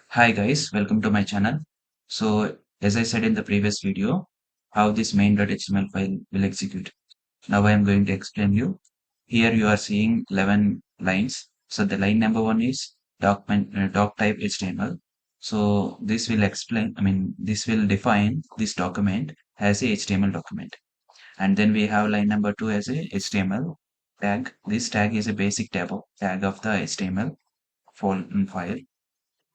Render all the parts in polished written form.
Hi guys, welcome to my channel. So as I said in the previous video, how this main.html file will execute. Now I am going to explain you. Here you are seeing 11 lines. So the line number one is doc type HTML. So this will this will define this document as a HTML document. And then we have line number two as a HTML tag. This tag is a basic tag of the HTML file.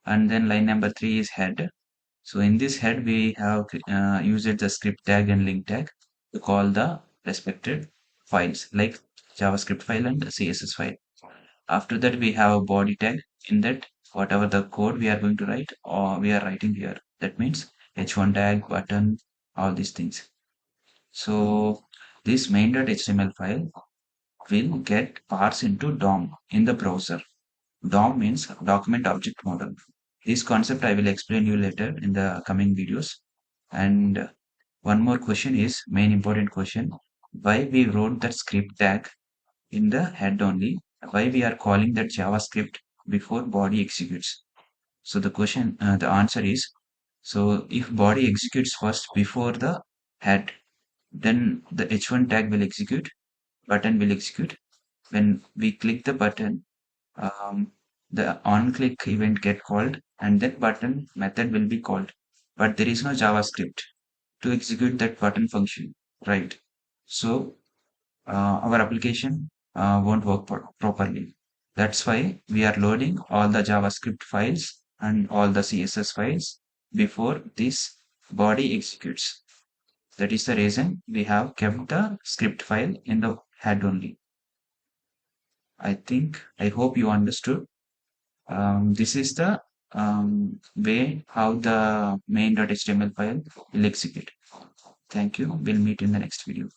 And then line number three is head. So in this head, we have used the script tag and link tag to call the respected files like JavaScript file and CSS file. After that, we have a body tag. In that, whatever the code we are going to write, or we are writing here. That means h1 tag, button, all these things. So this main.html file will get parsed into DOM in the browser. DOM means document object model. This concept I will explain you later in the coming videos. And one more question is main important question. Why we wrote that script tag in the head only? Why we are calling that JavaScript before body executes? So the answer is, so if body executes first before the head, then the h1 tag will execute, button will execute. When we click the button, um, the on-click event get called and that button method will be called. But there is no JavaScript to execute that button function, right? So our application won't work properly. That's why we are loading all the JavaScript files and all the CSS files before this body executes. That is the reason we have kept the script file in the head only. I hope you understood. This is the way how the main.html file will execute. Thank you. We'll meet in the next video.